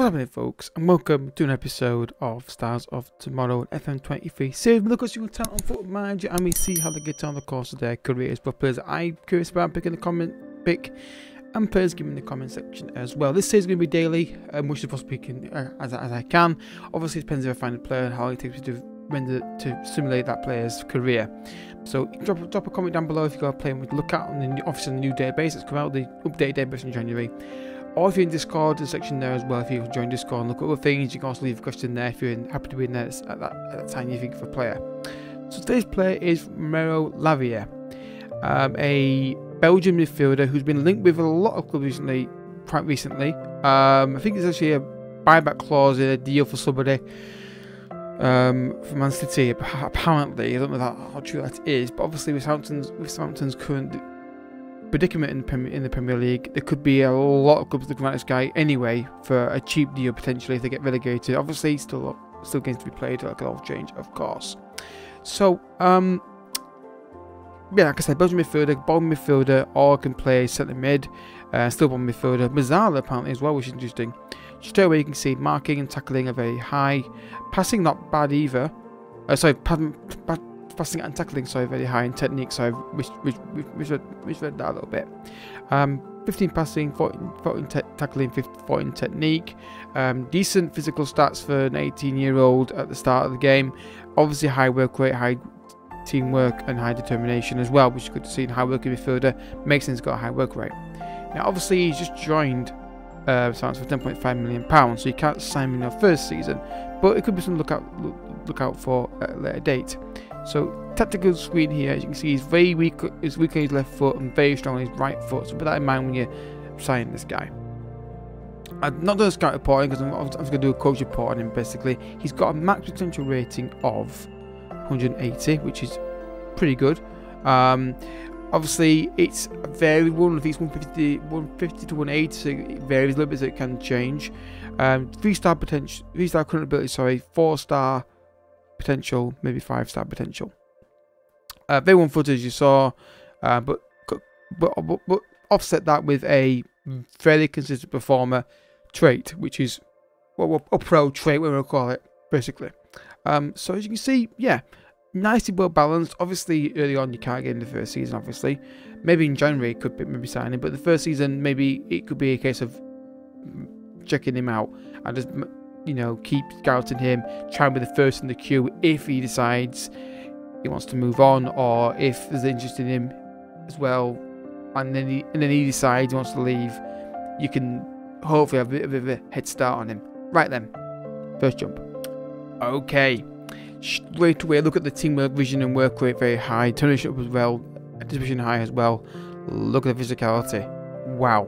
What's happening, folks, and welcome to an episode of Stars of Tomorrow FM23 series. Look at your talent on Football Manager and we see how they get on the course of their careers. But players I'm curious about picking the comment pick, and players giving the comment section as well. This series is going to be daily, which is possibly picking as I can. Obviously, it depends if I find a player and how it takes me to render to simulate that player's career. So drop a comment down below if you got a player we look at on the obviously on the new database that's come out, the updated database in January. Or if you're in Discord, there's a section there as well. If you can join Discord and look at other things, you can also leave a question there if you're happy to be in there at that time you think of a player. So today's player is Romeo Lavia, a Belgian midfielder who's been linked with a lot of clubs quite recently. I think there's actually a buyback clause in a deal for somebody for Man City. Apparently, I don't know how true that is, but obviously with Southampton's current predicament in the Premier League, there could be a lot of clubs looking at this guy anyway for a cheap deal potentially if they get relegated. Obviously, still games to be played, like a lot of change, of course. So, yeah, like I said, Belgian midfielder, ball midfielder, or can play centre mid, still ball midfielder. Mazzala apparently as well, which is interesting. Straight away, you can see marking and tackling are very high, passing not bad either. Passing and tackling, sorry, very high, and technique, so I've read that a little bit. 15 passing, 14 tackling, 14 technique. Decent physical stats for an 18-year-old at the start of the game. Obviously, high work rate, high teamwork, and high determination as well, which is good to see. In high working midfielder, makes sense. Got a high work rate. Now, obviously, he's just joined Southampton for £10.5 million, so you can't sign him in your first season, but it could be something to look out for at a later date. So tactical screen here, as you can see, he's very weak. He's weak on his left foot and very strong on his right foot. So bear that in mind when you're signing this guy. I'm not doing a scout reporting because I'm going to do a coach report on him. Basically, he's got a max potential rating of 180, which is pretty good. Obviously, it's variable. If it's 150 to 180, so it varies a little bit, so it can change. 3-star potential, 3-star current ability. Sorry, 4-star. Potential, maybe 5-star potential. Very one-footed as you saw, but offset that with a fairly consistent performer trait, which is a pro trait, whatever we'll call it, basically. So as you can see, yeah, nicely well balanced. Obviously, early on you can't get in the first season. Obviously, maybe in January it could be maybe signing, but the first season maybe it could be a case of checking him out and just, you know, keep scouting him, try and be the first in the queue if he decides he wants to move on, or if there's interest in him as well, and then he decides he wants to leave. You can hopefully have a bit of a head start on him. Right then, first jump. Okay, straight away look at the teamwork, vision, and work rate very high. Turnership as well, distribution high as well. Look at the physicality. Wow.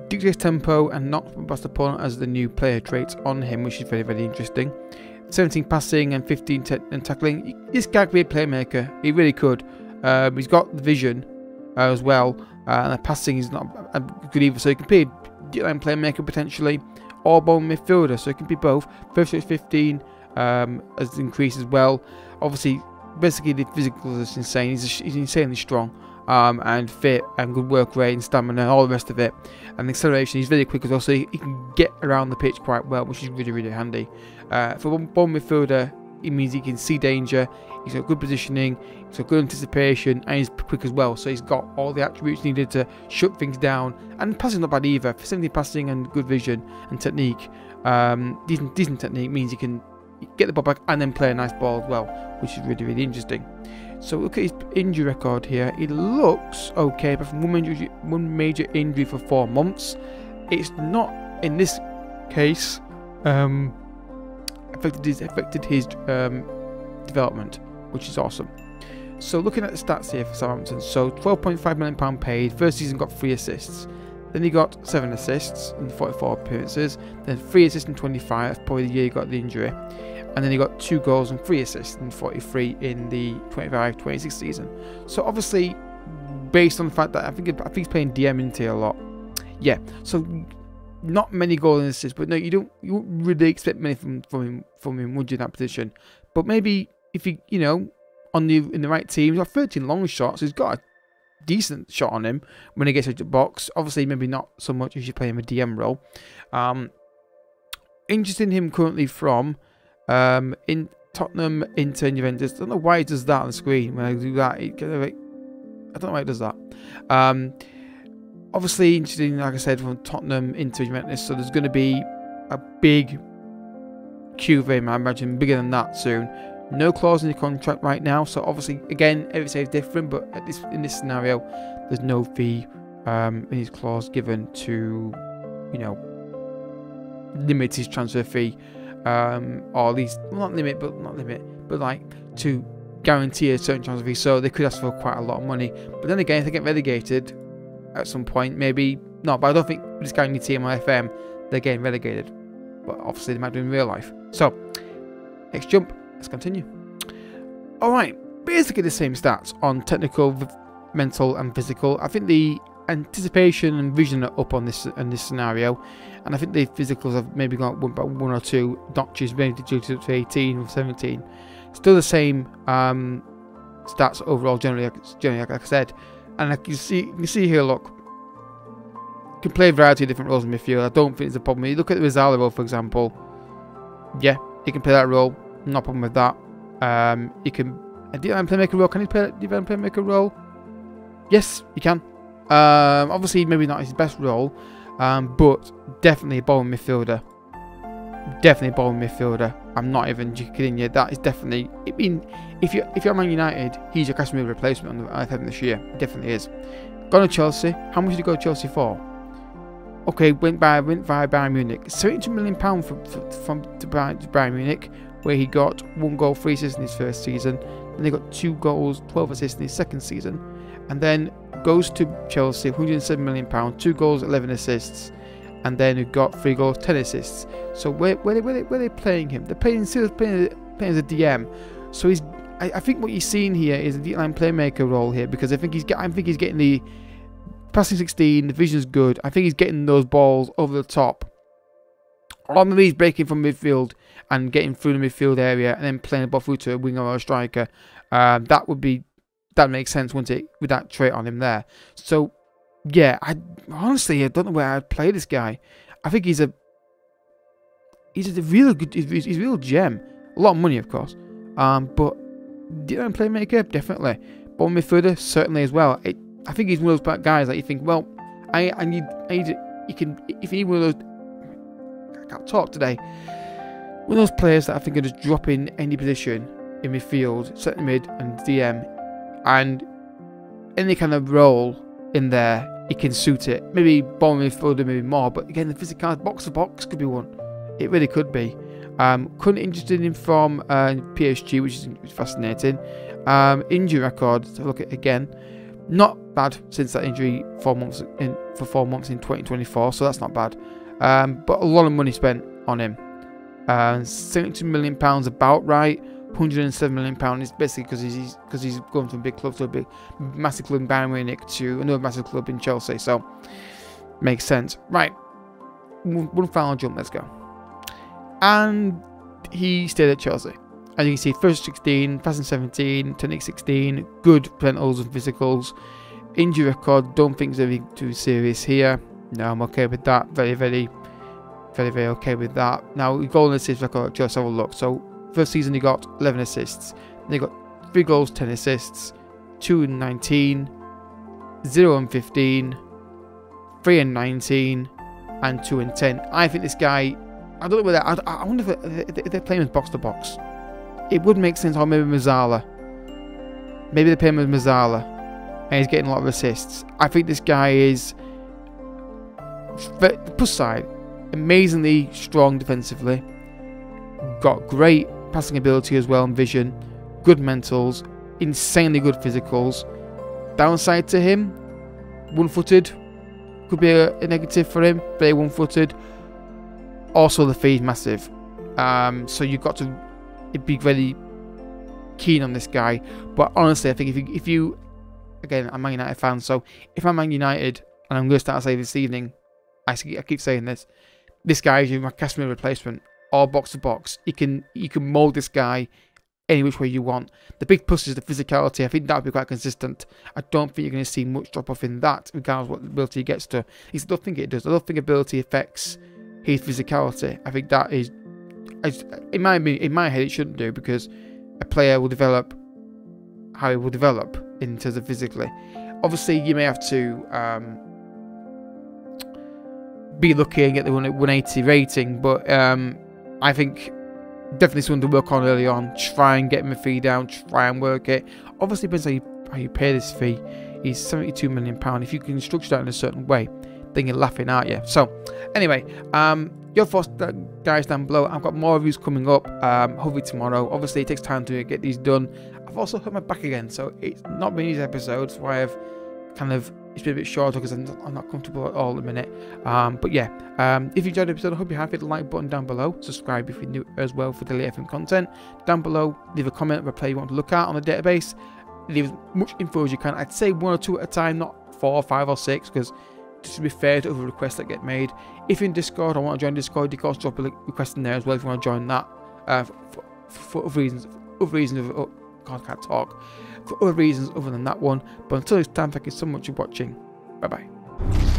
Dictates tempo and not past opponent as the new player traits on him, which is very, very interesting. 17 passing and 15 and tackling. This guy could be a playmaker. He really could. He's got the vision as well, and the passing is not good either. So he can be a playmaker potentially, or ball midfielder. So it can be both. First shot 15 as increased as well. Obviously, basically the physical is insane. He's insanely strong. And fit and good work rate and stamina and all the rest of it, and acceleration. He's very quick as well, so he can get around the pitch quite well, which is really, really handy. For one midfielder, it means he can see danger, he's got good positioning, he's got good anticipation, and he's quick as well, so he's got all the attributes needed to shut things down. And passing not bad either. For 70 passing and good vision and technique, decent technique means he can get the ball back and then play a nice ball as well, which is really, really interesting. So look at his injury record here. It looks okay, but from one major injury for 4 months. It's not, in this case, affected his development, which is awesome. So looking at the stats here for Samson, so £12.5 million paid. First season got 3 assists. Then he got 7 assists in 44 appearances. Then 3 assists in 25. That's probably the year he got the injury. And then he got 2 goals and 3 assists in 43 in the 25-26 season. So obviously, based on the fact that I think he's playing DM into a lot. Yeah, so not many goals and assists, but no, you wouldn't really expect many from him, would you, in that position? But maybe if he, you know, in the right team, he's got 13 long shots. So he's got a decent shot on him when he gets into the box. Obviously, maybe not so much as you play him a DM role. interested in him currently from in Tottenham, Inter, and Juventus. I don't know why it does that on the screen. When I do that, I don't know why it does that. Obviously interested in, like I said, from Tottenham, Inter, Juventus. So there's going to be a big queue for him, I imagine, bigger than that soon. No clause in the contract right now, so obviously, again, every save is different, but in this scenario, there's no fee in his clause given to, you know, limit his transfer fee, or at least, well, not limit, but like to guarantee a certain transfer fee, so they could ask for quite a lot of money. But then again, if they get relegated at some point, maybe not, but I don't think this guy needs team on FM, they're getting relegated. But obviously, they might do in real life. So, next jump. Let's continue. Alright, basically the same stats on technical, mental and physical. I think the anticipation and vision are up on this scenario, and I think the physicals have maybe got about one or two notches, maybe due to 18 or 17. Still the same stats overall, generally like I said. And you can see here, look, can play a variety of different roles in midfield. I don't think it's a problem. You look at the Rizal role, for example. Yeah, he can play that role. No problem with that. You can develop playmaker role. Can he play develop playmaker role? Yes, he can. Obviously, maybe not his best role, but definitely a ball midfielder. Definitely a ball midfielder. I'm not even kidding you. That is definitely. I mean, if you're Man United, he's your Casemiro replacement on the FM this year. He definitely is. Gone to Chelsea. How much did he go to Chelsea for? Okay, went via Bayern Munich. £72 million from Bayern Munich, where he got 1 goal, 3 assists in his first season. Then he got 2 goals, 12 assists in his second season, and then goes to Chelsea, £107 million, 2 goals, 11 assists, and then he got 3 goals, 10 assists. So where are they playing him? They're playing as a DM. So he's. I think what you're seeing here is a deep line playmaker role here, because I think he's getting the passing 16, the vision's good. I think he's getting those balls over the top. Or maybe he's breaking from midfield and getting through the midfield area and then playing the ball through to a winger or a striker. That makes sense, wouldn't it, with that trait on him there. So yeah, honestly I don't know where I'd play this guy. I think he's a real good, he's a real gem. A lot of money, of course. But playmaker, definitely. Ball midfielder, certainly as well. I think he's one of those guys that you think, well, I need you can, if you need one of those, I can't talk today, one of those players that I think can just drop in any position in midfield, centre mid and DM, and any kind of role in there, he can suit it. Maybe ball midfielder, maybe more, but again, the physical box to box could be one. It really could be. Couldn't interested in from PSG, which is fascinating. Injury record, so look at it again. Not bad since that injury 4 months in 2024, so that's not bad. But a lot of money spent on him. £72 million about right. £107 million is basically because he's going from a big club to a big massive club in Bayern Munich to another massive club in Chelsea. So makes sense. Right, one final jump. Let's go. And he stayed at Chelsea. As you can see, first 16, passing 17, technique 16, good mentals and physicals. Injury record, don't think it's anything too serious here. No, I'm okay with that. Very okay with that. Now, goal and assist record, just have a look. So, first season he got 11 assists. Then he got 3 goals, 10 assists, 2 and 19, 0 and 15, 3 and 19, and 2 and 10. I think this guy, I don't know whether, I wonder if they're playing with box to box. It would make sense, or maybe Mazzala. Maybe they're playing with Mazzala, and he's getting a lot of assists. I think this guy is, the plus side, amazingly strong defensively. Got great passing ability as well and vision. Good mentals. Insanely good physicals. Downside to him, one-footed. Could be a negative for him. Very one-footed. Also, the fee is massive. So you've got to be very keen on this guy. But honestly, I think if you again, I'm a Man United fan, so if I'm Man United and I'm going to start saying this evening, I keep saying this guy is my Casemiro replacement, all box to box. You can mould this guy any which way you want. The big plus is the physicality. I think that would be quite consistent. I don't think you're going to see much drop off in that, regardless of what ability he gets to. I don't think it does. I don't think ability affects his physicality. I think that is, in my head, it shouldn't do, because a player will develop how he will develop in terms of physically. Obviously, you may have to be lucky and get the 180 rating, but I think definitely something to work on early on. Try and get him a fee down, try and work it. Obviously, depends how you pay this fee. He's £72 million. If you can structure that in a certain way, then you're laughing, aren't you? So, anyway, your thoughts, guys, down below. I've got more reviews coming up, hopefully tomorrow. Obviously, it takes time to get these done. I've also hurt my back again, so it's not been these episodes why I've kind of, it's been a bit shorter because I'm not comfortable at all at the minute. But yeah, if you enjoyed the episode, I hope you have. Hit the like button down below. Subscribe if you're new as well for daily FM content. Down below, leave a comment of a player you want to look at on the database. Leave as much info as you can. I'd say 1 or 2 at a time, not 4, 5 or 6, because just to be fair to other requests that get made. If you're in Discord, I want to join Discord, you can also drop a request in there as well if you want to join that. For other reasons of, God, I can't talk. For other reasons other than that one. But until next time, thank you so much for watching. Bye bye.